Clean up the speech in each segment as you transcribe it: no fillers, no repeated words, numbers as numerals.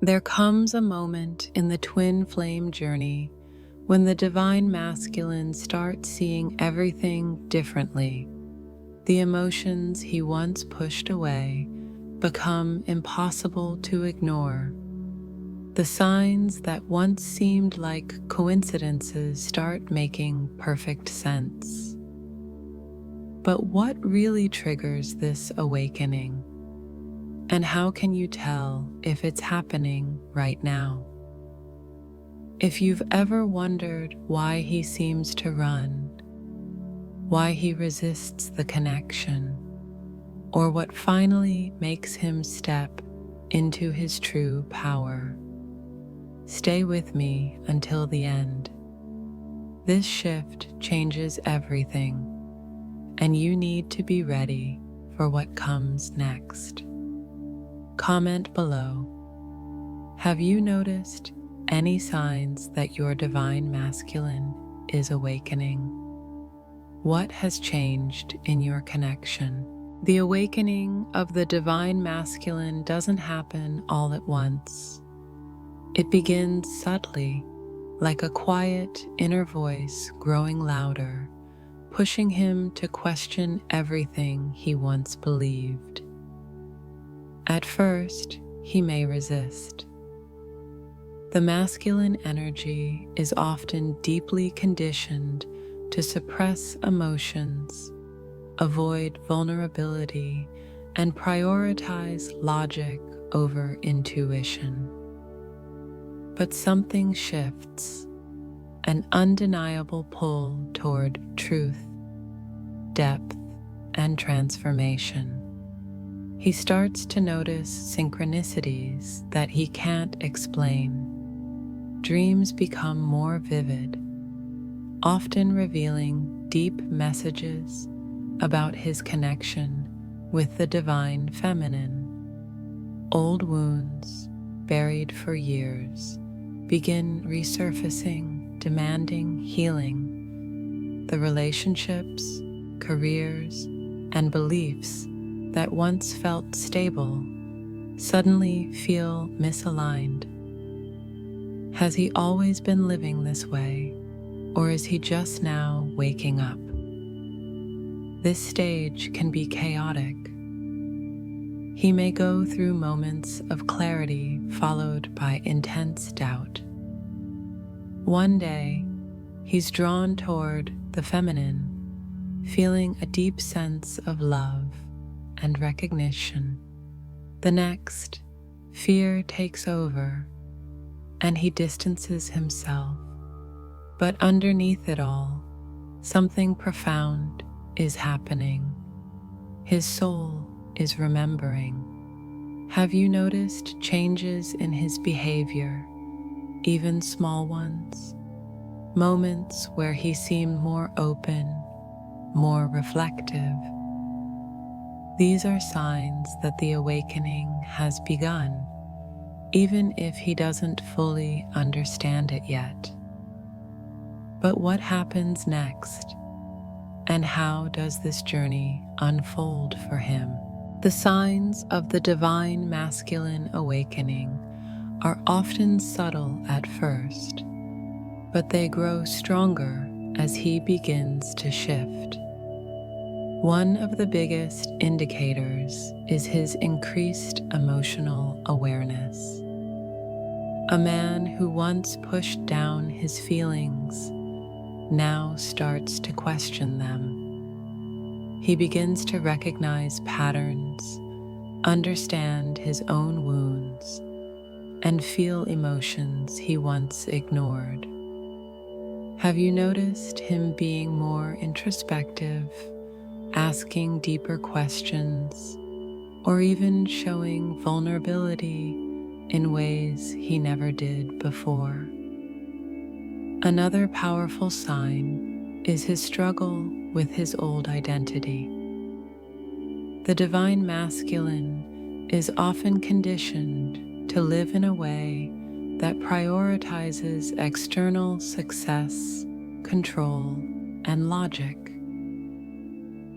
There comes a moment in the twin flame journey when the divine masculine starts seeing everything differently. The emotions he once pushed away become impossible to ignore. The signs that once seemed like coincidences start making perfect sense. But what really triggers this awakening? And how can you tell if it's happening right now? If you've ever wondered why he seems to run, why he resists the connection, or what finally makes him step into his true power, stay with me until the end. This shift changes everything, and you need to be ready for what comes next. Comment below. Have you noticed any signs that your divine masculine is awakening? What has changed in your connection? The awakening of the divine masculine doesn't happen all at once. It begins subtly, like a quiet inner voice growing louder, pushing him to question everything he once believed. At first, he may resist. The masculine energy is often deeply conditioned to suppress emotions, avoid vulnerability, and prioritize logic over intuition. But something shifts, an undeniable pull toward truth, depth, and transformation. He starts to notice synchronicities that he can't explain. Dreams become more vivid, often revealing deep messages about his connection with the divine feminine. Old wounds, buried for years, begin resurfacing, demanding healing. The relationships, careers, and beliefs that once felt stable suddenly feel misaligned. Has he always been living this way, or is he just now waking up? This stage can be chaotic. He may go through moments of clarity followed by intense doubt. One day, he's drawn toward the feminine, feeling a deep sense of love and recognition. The next, fear takes over, and he distances himself. But underneath it all, something profound is happening. His soul is remembering. Have you noticed changes in his behavior, even small ones? Moments where he seemed more open, more reflective. These are signs that the awakening has begun, even if he doesn't fully understand it yet. But what happens next? And how does this journey unfold for him? The signs of the divine masculine awakening are often subtle at first, but they grow stronger as he begins to shift. One of the biggest indicators is his increased emotional awareness. A man who once pushed down his feelings now starts to question them. He begins to recognize patterns, understand his own wounds, and feel emotions he once ignored. Have you noticed him being more introspective, asking deeper questions, or even showing vulnerability in ways he never did before? Another powerful sign is his struggle with his old identity. The divine masculine is often conditioned to live in a way that prioritizes external success, control, and logic.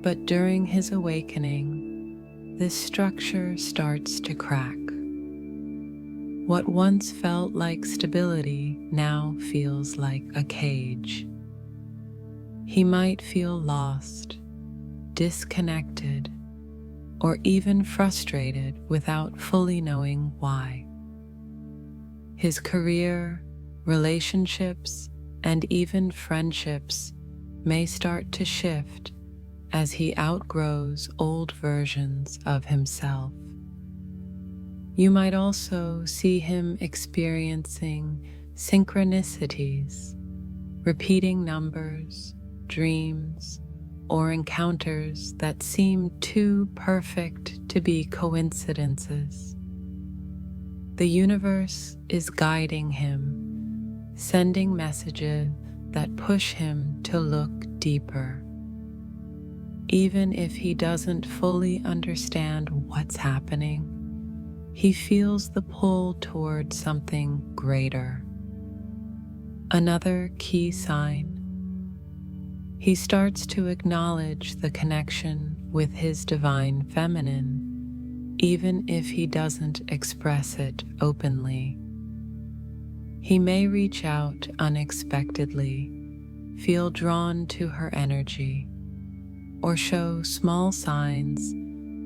But during his awakening, this structure starts to crack. What once felt like stability now feels like a cage. He might feel lost, disconnected, or even frustrated without fully knowing why. His career, relationships, and even friendships may start to shift as he outgrows old versions of himself. You might also see him experiencing synchronicities, repeating numbers, dreams, or encounters that seem too perfect to be coincidences. The universe is guiding him, sending messages that push him to look deeper. Even if he doesn't fully understand what's happening, he feels the pull toward something greater. Another key sign: he starts to acknowledge the connection with his divine feminine, even if he doesn't express it openly. He may reach out unexpectedly, feel drawn to her energy, or show small signs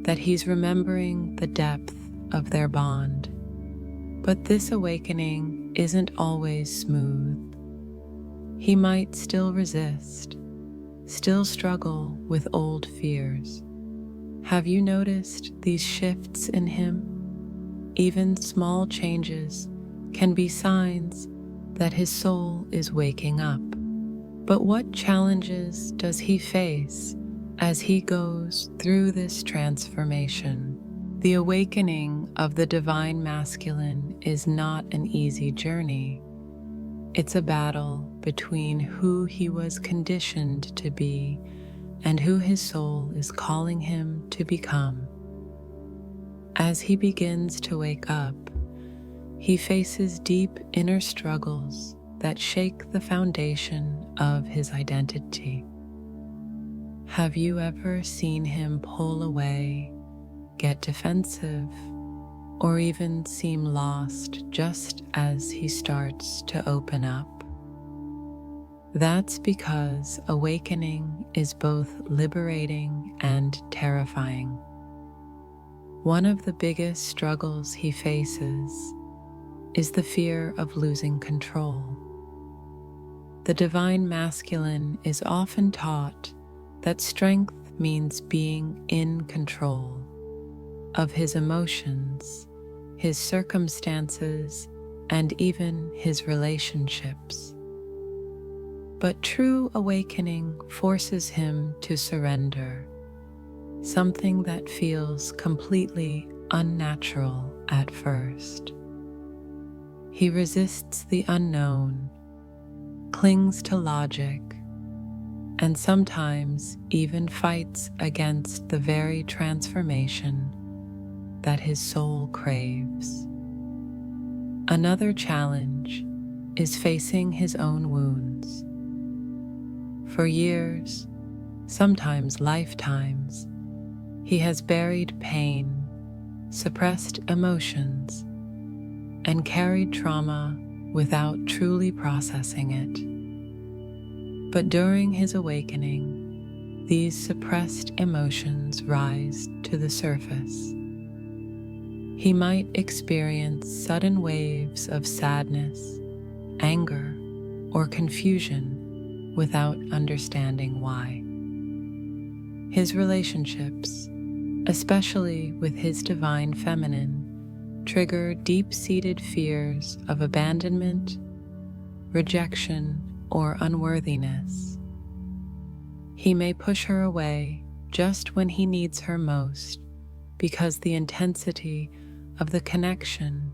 that he's remembering the depth of their bond. But this awakening isn't always smooth. He might still resist, still struggle with old fears. Have you noticed these shifts in him? Even small changes can be signs that his soul is waking up. But what challenges does he face as he goes through this transformation? The awakening of the divine masculine is not an easy journey. It's a battle between who he was conditioned to be and who his soul is calling him to become. As he begins to wake up, he faces deep inner struggles that shake the foundation of his identity. Have you ever seen him pull away, get defensive, or even seem lost just as he starts to open up? That's because awakening is both liberating and terrifying. One of the biggest struggles he faces is the fear of losing control. The divine masculine is often taught that strength means being in control of his emotions, his circumstances, and even his relationships. But true awakening forces him to surrender, something that feels completely unnatural at first. He resists the unknown, clings to logic, and sometimes even fights against the very transformation that his soul craves. Another challenge is facing his own wounds. For years, sometimes lifetimes, he has buried pain, suppressed emotions, and carried trauma without truly processing it. But during his awakening, these suppressed emotions rise to the surface. He might experience sudden waves of sadness, anger, or confusion without understanding why. His relationships, especially with his divine feminine, trigger deep-seated fears of abandonment, rejection, or unworthiness. He may push her away just when he needs her most, because the intensity of the connection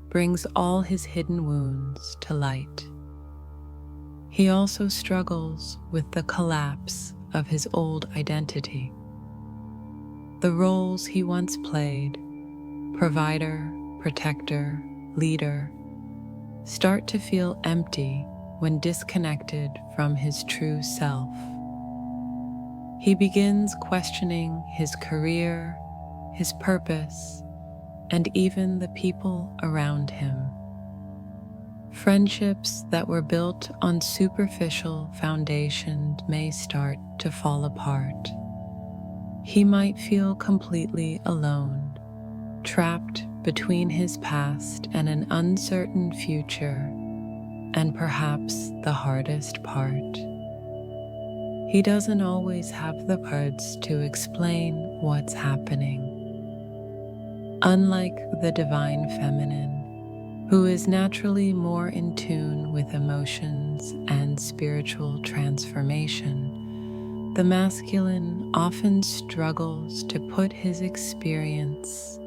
brings all his hidden wounds to light. He also struggles with the collapse of his old identity. The roles he once played, provider, protector, leader, start to feel empty when disconnected from his true self. He begins questioning his career, his purpose, and even the people around him. Friendships that were built on superficial foundations may start to fall apart. He might feel completely alone, trapped between his past and an uncertain future, and perhaps the hardest part, he doesn't always have the words to explain what's happening. Unlike the divine feminine, who is naturally more in tune with emotions and spiritual transformation, the masculine often struggles to put his experience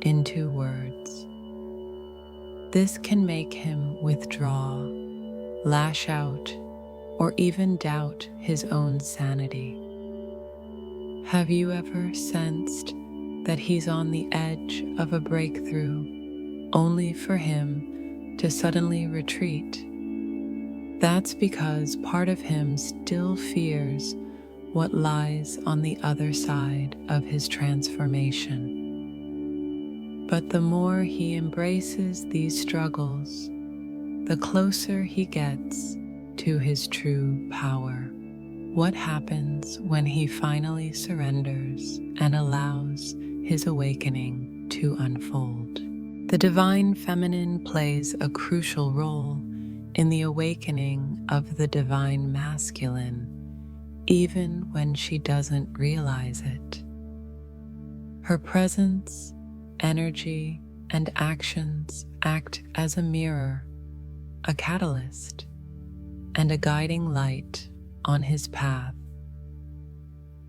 into words. This can make him withdraw, lash out, or even doubt his own sanity. Have you ever sensed that he's on the edge of a breakthrough, only for him to suddenly retreat? That's because part of him still fears what lies on the other side of his transformation. But the more he embraces these struggles, the closer he gets to his true power. What happens when he finally surrenders and allows his awakening to unfold? The divine feminine plays a crucial role in the awakening of the divine masculine, even when she doesn't realize it. Her presence, energy, and actions act as a mirror, a catalyst, and a guiding light on his path.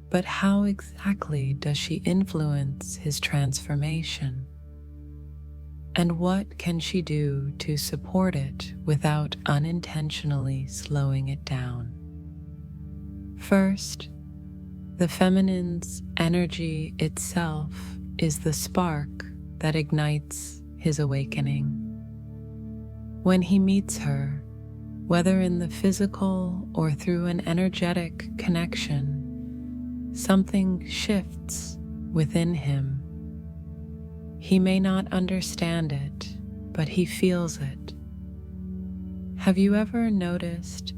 But how exactly does she influence his transformation? And what can she do to support it without unintentionally slowing it down? First, the feminine's energy itself is the spark that ignites his awakening. When he meets her, whether in the physical or through an energetic connection, something shifts within him. He may not understand it, but he feels it. Have you ever noticed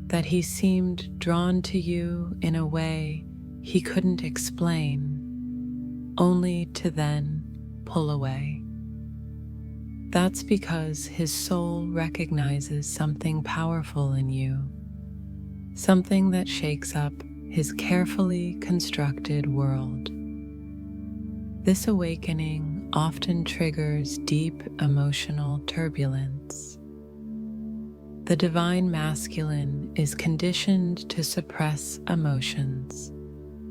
that he seemed drawn to you in a way he couldn't explain, only to then pull away? That's because his soul recognizes something powerful in you, something that shakes up his carefully constructed world. This awakening often triggers deep emotional turbulence. The divine masculine is conditioned to suppress emotions,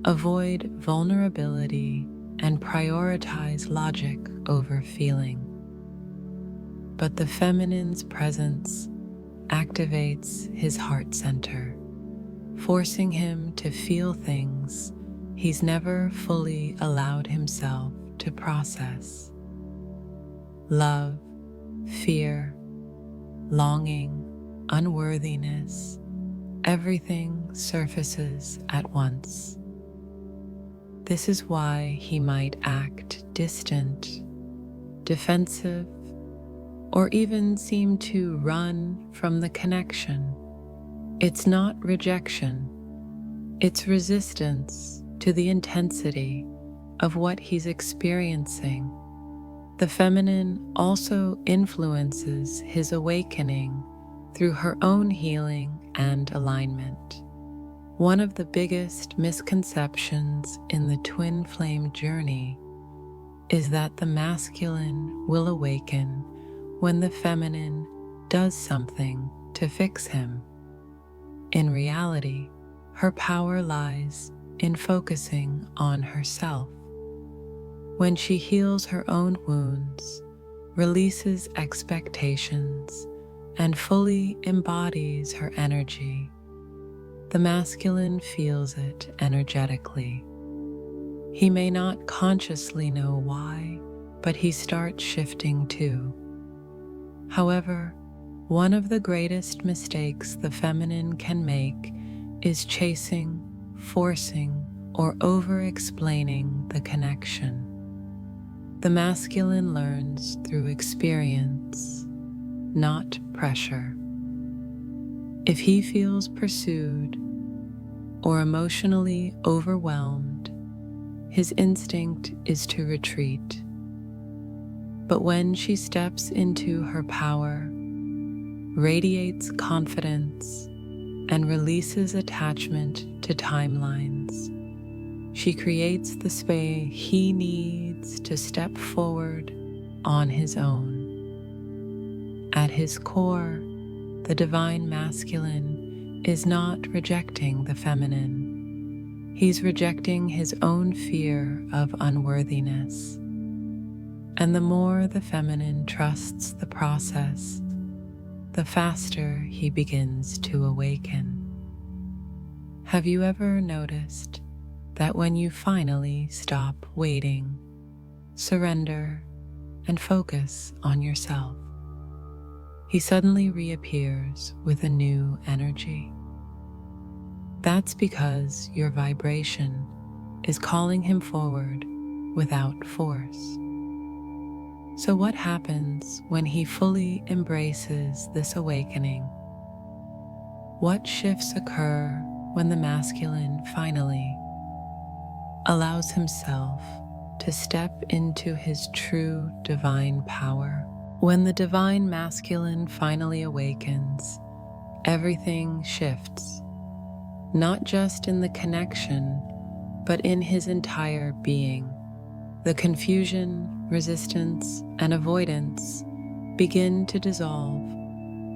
avoid vulnerability, and prioritize logic over feeling. But the feminine's presence activates his heart center, forcing him to feel things he's never fully allowed himself to process. Love, fear, longing, unworthiness, everything surfaces at once. This is why he might act distant, defensive, or even seem to run from the connection. It's not rejection, it's resistance to the intensity of what he's experiencing. The feminine also influences his awakening through her own healing and alignment. One of the biggest misconceptions in the twin flame journey is that the masculine will awaken when the feminine does something to fix him. In reality, her power lies in focusing on herself. When she heals her own wounds, releases expectations, and fully embodies her energy, the masculine feels it energetically. He may not consciously know why, but he starts shifting too. However, one of the greatest mistakes the feminine can make is chasing, forcing, or over-explaining the connection. The masculine learns through experience, not pressure. If he feels pursued or emotionally overwhelmed, his instinct is to retreat. But when she steps into her power, radiates confidence, and releases attachment to timelines, she creates the space he needs to step forward on his own. At his core, the divine masculine is not rejecting the feminine. He's rejecting his own fear of unworthiness. And the more the feminine trusts the process, the faster he begins to awaken. Have you ever noticed that when you finally stop waiting, surrender, and focus on yourself, he suddenly reappears with a new energy? That's because your vibration is calling him forward without force. So what happens when he fully embraces this awakening? What shifts occur when the masculine finally allows himself to step into his true divine power? When the divine masculine finally awakens, everything shifts, not just in the connection, but in his entire being. The confusion, resistance, and avoidance begin to dissolve,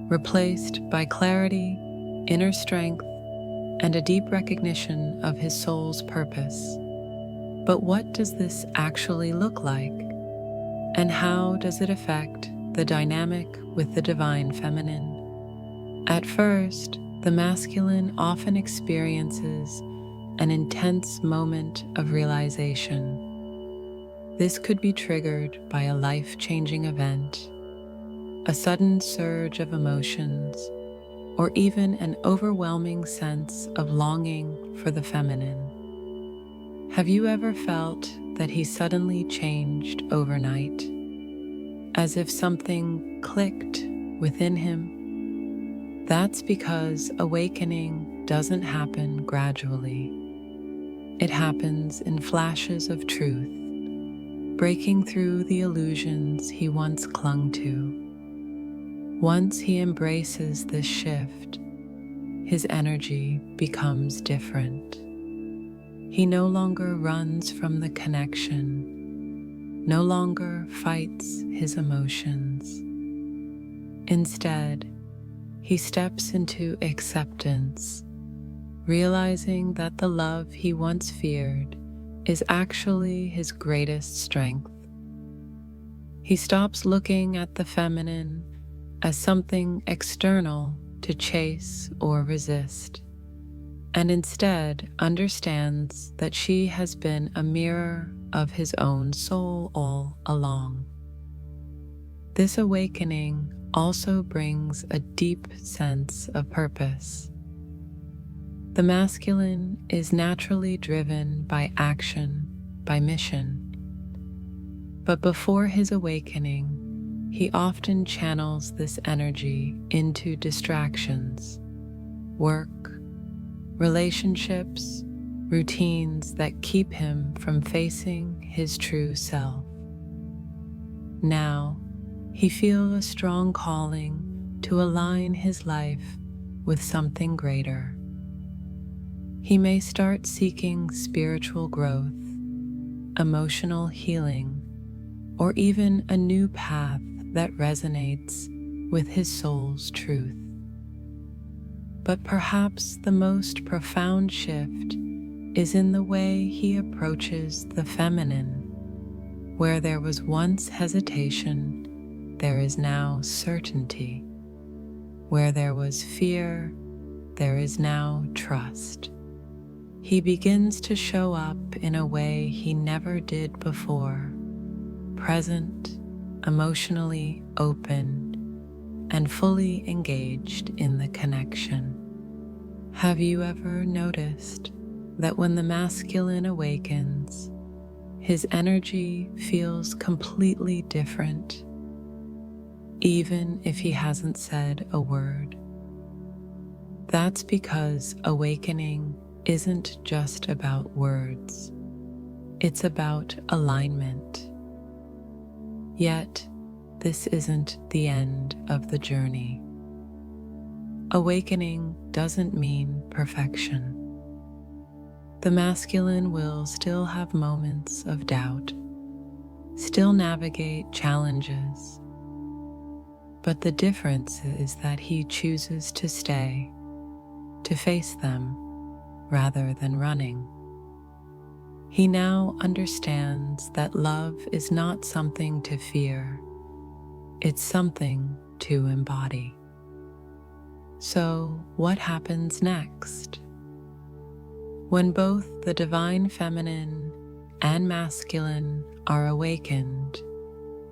replaced by clarity, inner strength, and a deep recognition of his soul's purpose. But what does this actually look like? And how does it affect the dynamic with the divine feminine? At first, the masculine often experiences an intense moment of realization. This could be triggered by a life-changing event, a sudden surge of emotions, or even an overwhelming sense of longing for the feminine. Have you ever felt that he suddenly changed overnight, as if something clicked within him? That's because awakening doesn't happen gradually. It happens in flashes of truth, breaking through the illusions he once clung to. Once he embraces this shift, his energy becomes different. He no longer runs from the connection, no longer fights his emotions. Instead, he steps into acceptance, realizing that the love he once feared is actually his greatest strength. He stops looking at the feminine as something external to chase or resist, and instead understands that she has been a mirror of his own soul all along. This awakening also brings a deep sense of purpose. The masculine is naturally driven by action, by mission. But before his awakening, he often channels this energy into distractions, work, relationships, routines that keep him from facing his true self. Now, he feels a strong calling to align his life with something greater. He may start seeking spiritual growth, emotional healing, or even a new path that resonates with his soul's truth. But perhaps the most profound shift is in the way he approaches the feminine. Where there was once hesitation, there is now certainty. Where there was fear, there is now trust. He begins to show up in a way he never did before, present, emotionally open, and fully engaged in the connection. Have you ever noticed that when the masculine awakens, his energy feels completely different, even if he hasn't said a word. That's because awakening isn't just about words, it's about alignment. Yet, this isn't the end of the journey. Awakening doesn't mean perfection. The masculine will still have moments of doubt, still navigate challenges, but the difference is that he chooses to stay, to face them, rather than running. He now understands that love is not something to fear, it's something to embody. So, what happens next? When both the divine feminine and masculine are awakened,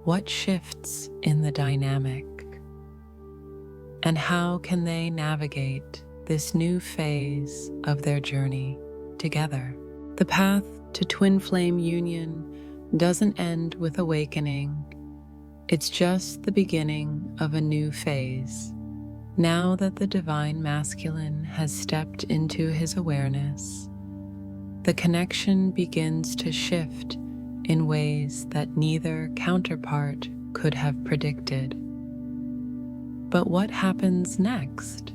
what shifts in the dynamic? And how can they navigate this new phase of their journey together? The path to twin flame union doesn't end with awakening. It's just the beginning of a new phase. Now that the divine masculine has stepped into his awareness, the connection begins to shift in ways that neither counterpart could have predicted. But what happens next?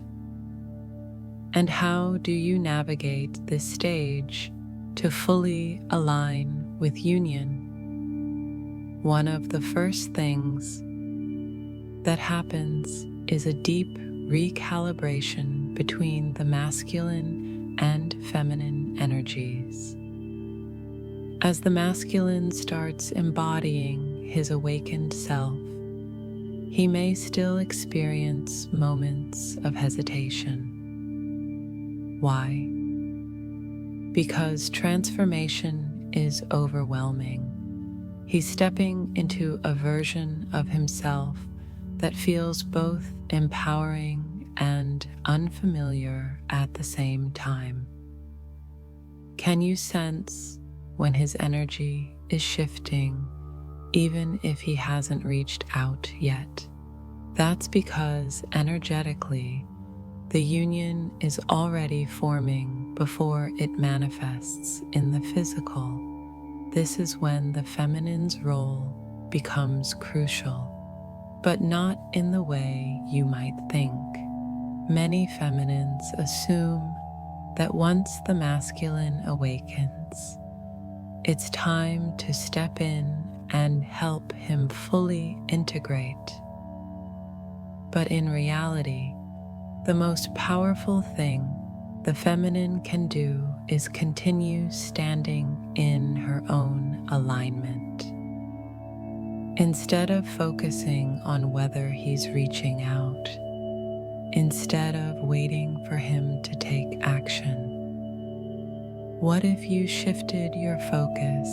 And how do you navigate this stage to fully align with union? One of the first things that happens is a deep recalibration between the masculine and feminine energies. As the masculine starts embodying his awakened self, he may still experience moments of hesitation. Why? Because transformation is overwhelming. He's stepping into a version of himself that feels both empowering and unfamiliar at the same time. Can you sense when his energy is shifting, even if he hasn't reached out yet? That's because energetically, the union is already forming before it manifests in the physical. This is when the feminine's role becomes crucial, but not in the way you might think. Many feminines assume that once the masculine awakens, it's time to step in and help him fully integrate. But in reality, the most powerful thing the feminine can do is continue standing in her own alignment. Instead of focusing on whether he's reaching out, instead of waiting for him to take action, what if you shifted your focus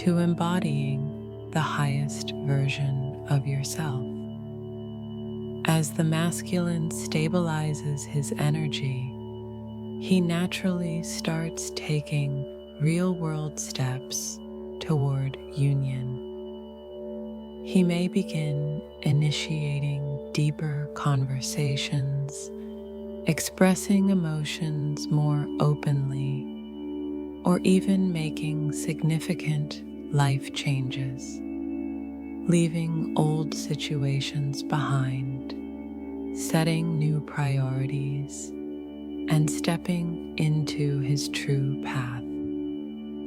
to embodying the highest version of yourself? As the masculine stabilizes his energy, he naturally starts taking real-world steps toward union. He may begin initiating deeper conversations, expressing emotions more openly, or even making significant life changes, leaving old situations behind, setting new priorities, and stepping into his true path.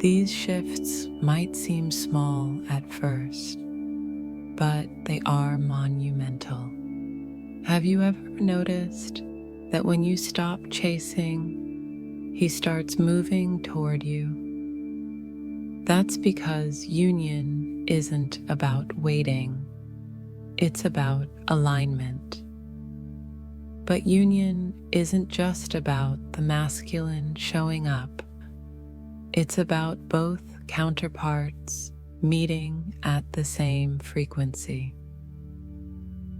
These shifts might seem small at first, but they are monumental. Have you ever noticed that when you stop chasing, he starts moving toward you? That's because union isn't about waiting, it's about alignment. But union isn't just about the masculine showing up. It's about both counterparts meeting at the same frequency.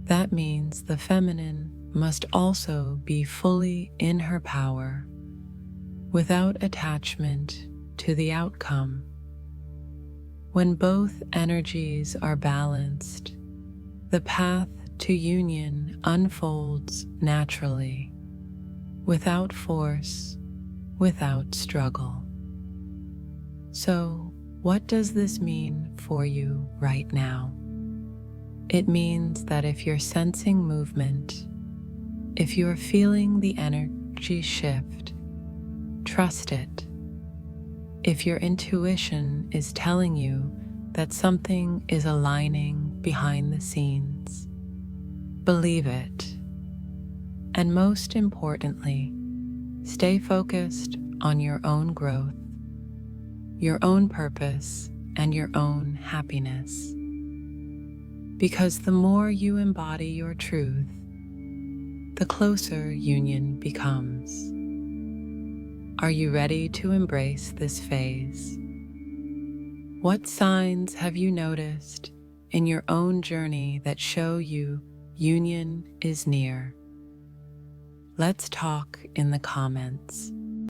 That means the feminine must also be fully in her power, without attachment to the outcome. When both energies are balanced, the path to union unfolds naturally, without force, without struggle. So, what does this mean for you right now? It means that if you're sensing movement, if you're feeling the energy shift, trust it. If your intuition is telling you that something is aligning behind the scenes, believe it. And most importantly, stay focused on your own growth, your own purpose, and your own happiness. Because the more you embody your truth, the closer union becomes. Are you ready to embrace this phase? What signs have you noticed in your own journey that show you union is near? Let's talk in the comments.